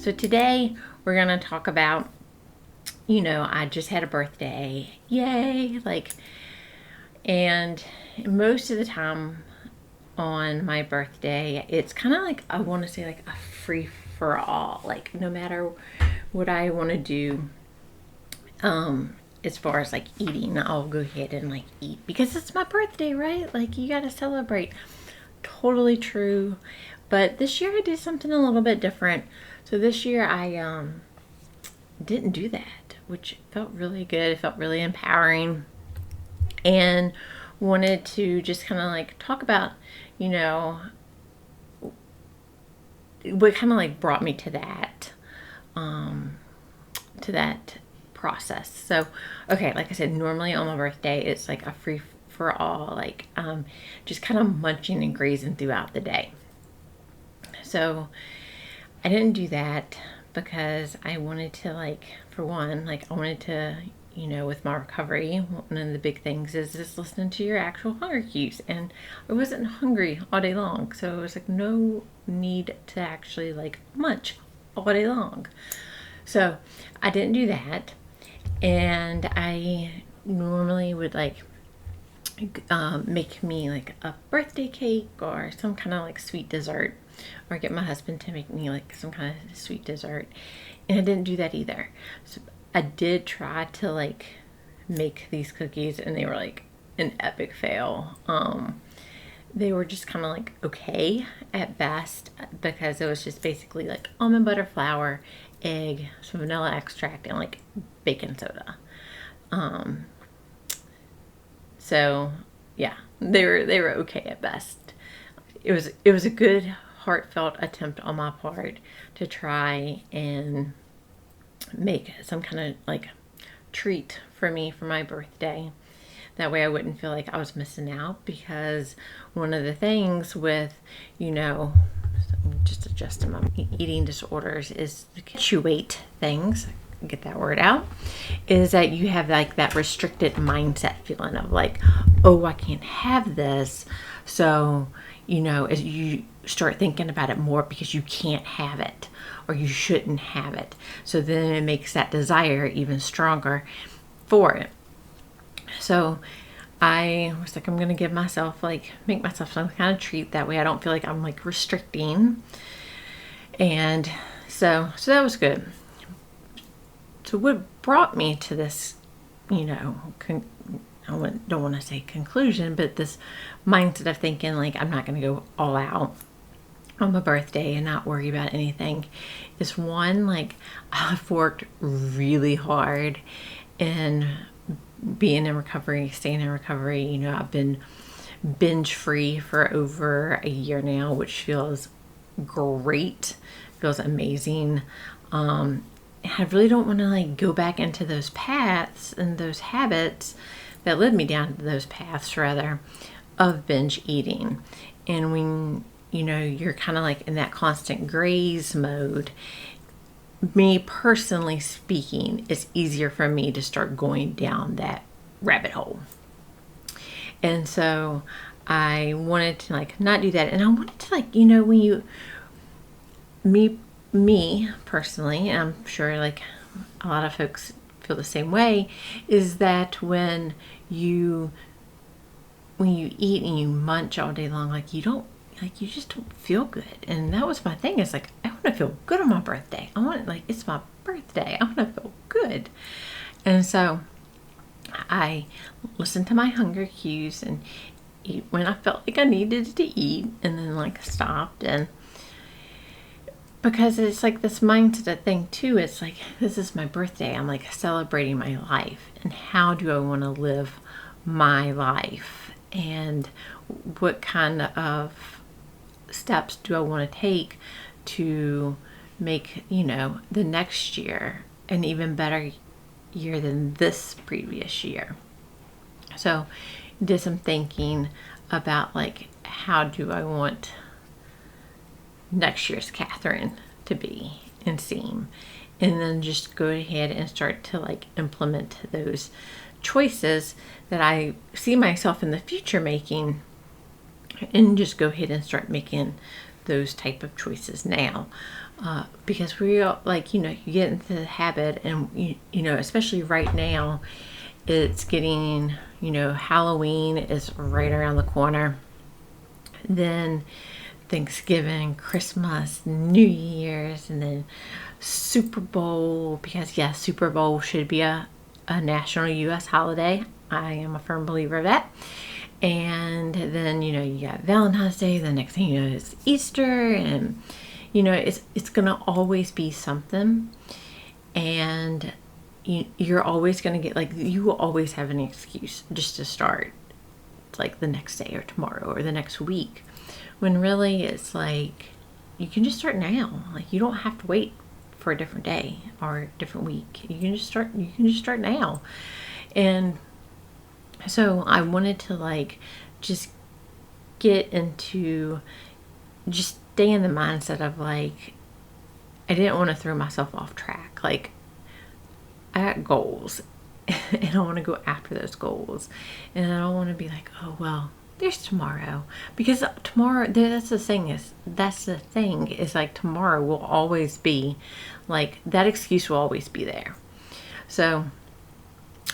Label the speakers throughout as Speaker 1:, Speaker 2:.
Speaker 1: So today we're going to talk about, I just had a birthday. Yay! And most of the time on my birthday, it's kind of like, I want to say like a free for all. Like no matter what I want to do, as far as like eating, I'll go ahead and like eat because it's my birthday, right? Like you got to celebrate. Totally true. But this year I did something a little bit different. So this year I didn't do that, which felt really good. It felt really empowering, and wanted to just kind of like talk about, what kind of like brought me to that process. So, okay, like I said, normally on my birthday, it's like a free for all, like just kind of munching and grazing throughout the day. So I didn't do that because I wanted to, like, for one, like I wanted to, with my recovery, one of the big things is just listening to your actual hunger cues. And I wasn't hungry all day long. So it was like no need to actually like munch all day long. So I didn't do that. And I normally would like make me like a birthday cake or some kind of like sweet dessert, or get my husband to make me like some kind of sweet dessert. And I didn't do that either. So I did try to like make these cookies, and they were like an epic fail. They were just kind of like okay at best, because it was just basically like almond butter, flour, egg, some vanilla extract, and like baking soda. So yeah, they were okay at best. It was a good heartfelt attempt on my part to try and make some kind of like treat for me for my birthday. That way I wouldn't feel like I was missing out, because one of the things with, just adjusting my eating disorders is habituate things, get that word out, is that you have like that restricted mindset feeling of like, oh, I can't have this. So, as you start thinking about it more, because you can't have it or you shouldn't have it. So then it makes that desire even stronger for it. So I was like, I'm going to make myself some kind of treat. That way I don't feel like I'm like restricting. And so that was good. So what brought me to this, I don't want to say conclusion, but this mindset of thinking like I'm not going to go all out on my birthday and not worry about anything, is one, like I've worked really hard in being in recovery, staying in recovery. I've been binge free for over a year now, which feels great, feels amazing. I really don't want to like go back into those paths and those habits that led me down to those paths, rather, of binge eating. And when you're kind of like in that constant graze mode, me personally speaking, it's easier for me to start going down that rabbit hole. And so I wanted to like not do that. And I wanted to like, when me personally, and I'm sure like a lot of folks feel the same way, is that when you eat and you munch all day long, like you just don't feel good. And that was my thing. It's like, I want to feel good on my birthday. It's my birthday. I want to feel good. And so I listened to my hunger cues and eat when I felt like I needed to eat, and then like stopped. And because it's like this mindset thing too, it's like, this is my birthday. I'm like celebrating my life, and how do I want to live my life, and what kind of steps do I want to take to make, the next year an even better year than this previous year. So did some thinking about like, how do I want next year's Catherine to be and seem, and then just go ahead and start to like implement those choices that I see myself in the future making, and just go ahead and start making those type of choices now. Because we are like, you get into the habit, and especially right now, it's getting, Halloween is right around the corner. Then Thanksgiving, Christmas, New Year's, and then Super Bowl, because yes, Super Bowl should be a national U.S. holiday. I am a firm believer of that. And then, you got Valentine's Day. The next thing you know is Easter. And, it's going to always be something. And you're always going to get, like, you will always have an excuse just to start, like, the next day or tomorrow or the next week. When really it's like, you can just start now. Like, you don't have to wait for a different day or a different week. You can just start now. And so I wanted to, like, just get into, just stay in the mindset of, like, I didn't want to throw myself off track. Like, I got goals and I want to go after those goals. And I don't want to be like, oh, well, there's tomorrow. Because tomorrow, that's the thing is like, tomorrow will always be, like, that excuse will always be there. So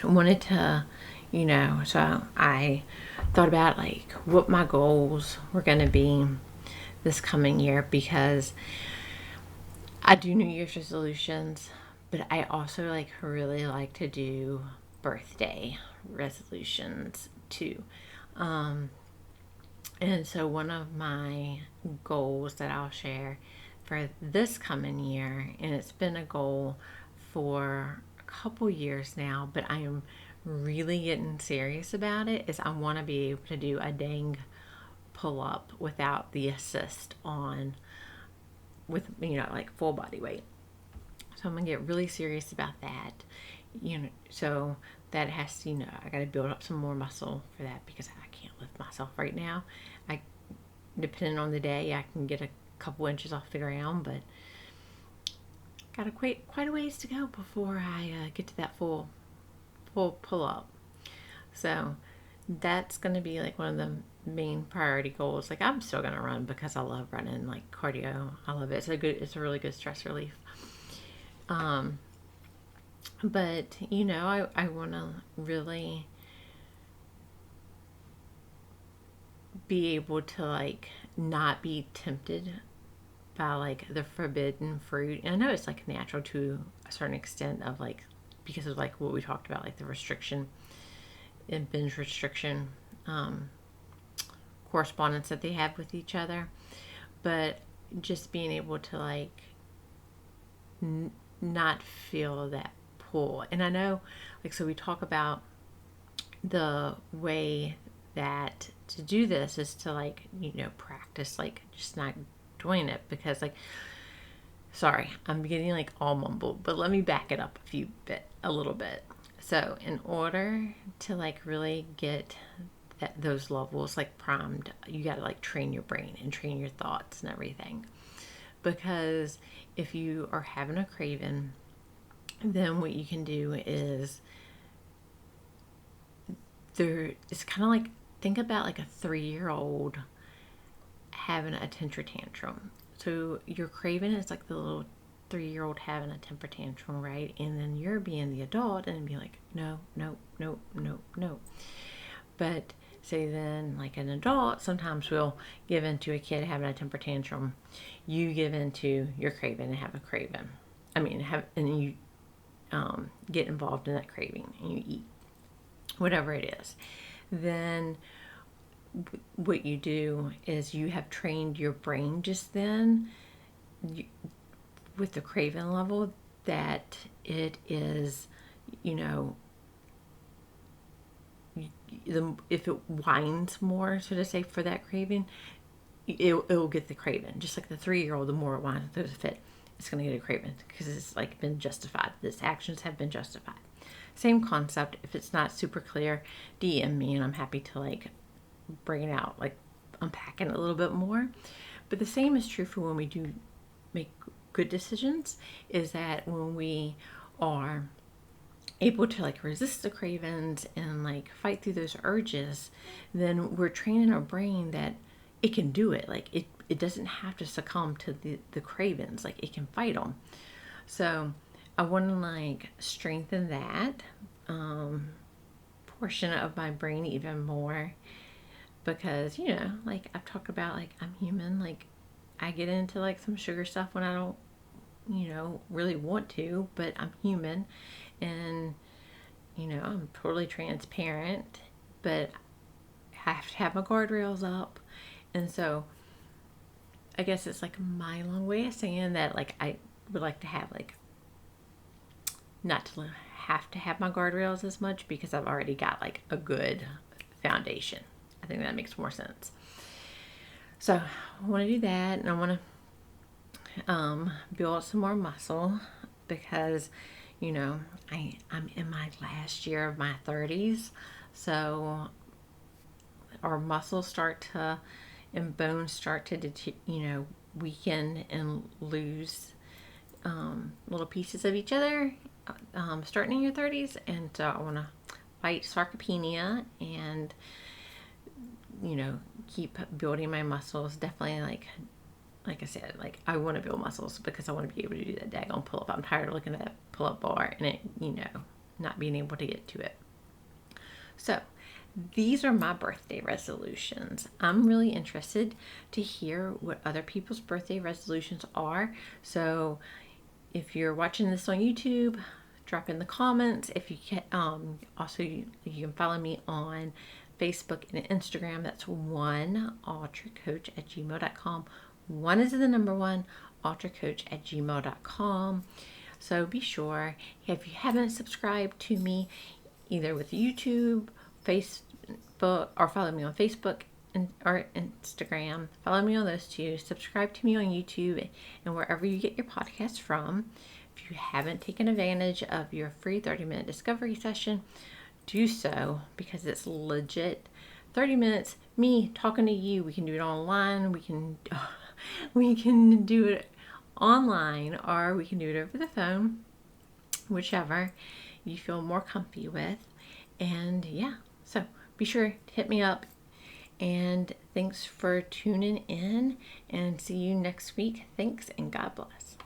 Speaker 1: I wanted to, so I thought about, like, what my goals were going to be this coming year, because I do New Year's resolutions, but I also, like, really like to do birthday resolutions too. And so one of my goals that I'll share for this coming year, and it's been a goal for a couple years now, but I am really getting serious about it, is I want to be able to do a dang pull-up without the assist on, with, like, full body weight. So I'm going to get really serious about that. So that has to, I got to build up some more muscle for that, because I can't lift myself right now. Depending on the day, I can get a couple inches off the ground, but got quite a ways to go before I get to that full pull up. So that's going to be, like, one of the main priority goals. Like, I'm still going to run because I love running, like, cardio. I love it. It's a really good stress relief. But, I want to really be able to, like, not be tempted by, like, the forbidden fruit. And I know it's, like, natural to a certain extent, of, like, because of, like, what we talked about, like, the restriction and binge restriction correspondence that they have with each other. But just being able to, like, not feel that pull. And I know, like, so we talk about the way that to do this is to, like, practice, like, just not doing it, because, like, sorry, I'm getting, like, all mumbled, but let me back it up a little bit. So in order to, like, really get those levels, like, primed, you got to, like, train your brain and train your thoughts and everything. Because if you are having a craving, then what you can do is, it's kind of like, think about, like, a 3-year-old having a temper tantrum. So your craving is like the little 3-year-old having a temper tantrum, right? And then you're being the adult and be like, no, no, no, no, no. But say then, like, an adult sometimes will give into a kid having a temper tantrum. You give into your craving and have a craving. And you get involved in that craving and you eat whatever it is. Then what you do is you have trained your brain just then, with the craving level, that it is, if it whines more, so to say, for that craving, it will get the craving. Just like the 3-year-old, the more it whines, throws a fit, it's going to get a craving, because it's, like, been justified. Its actions have been justified. Same concept. If it's not super clear, DM me and I'm happy to, like, bring it out, like, unpack it a little bit more. But the same is true for when we do make good decisions, is that when we are able to, like, resist the cravings and, like, fight through those urges, then we're training our brain that it can do it. Like it doesn't have to succumb to the cravings. Like it can fight them. So I want to like strengthen that portion of my brain even more, because like I've talked about, like I'm human. Like I get into like some sugar stuff when I don't really want to, but I'm human, and I'm totally transparent, but I have to have my guardrails up. And so I guess it's like my long way of saying that, like I would like to have like not to have to have my guardrails as much, because I've already got like a good foundation. I think that makes more sense. So I want to do that, and I want to build some more muscle, because I'm in my last year of my 30s. So our muscles start to, and bones start to weaken and lose little pieces of each other starting in your 30s. And so I want to fight sarcopenia and keep building my muscles. Definitely, like I said, like I want to build muscles because I want to be able to do that daggone pull up. I'm tired of looking at that pull up bar and it not being able to get to it. So these are my birthday resolutions. I'm really interested to hear what other people's birthday resolutions are. So if you're watching this on YouTube, drop in the comments. If you can, also you can follow me on Facebook and Instagram. That's oneultracoach@gmail.com. One is the number one, ultracoach@gmail.com. So be sure, if you haven't subscribed to me, either with YouTube, Facebook, or follow me on Facebook or Instagram. Follow me on those two. Subscribe to me on YouTube and wherever you get your podcasts from. If you haven't taken advantage of your free 30-minute discovery session, do so, because it's legit 30 minutes, me talking to you. We can do it online. We can do it online, or we can do it over the phone, whichever you feel more comfy with. And yeah, so be sure to hit me up. And thanks for tuning in, and see you next week. Thanks, and God bless.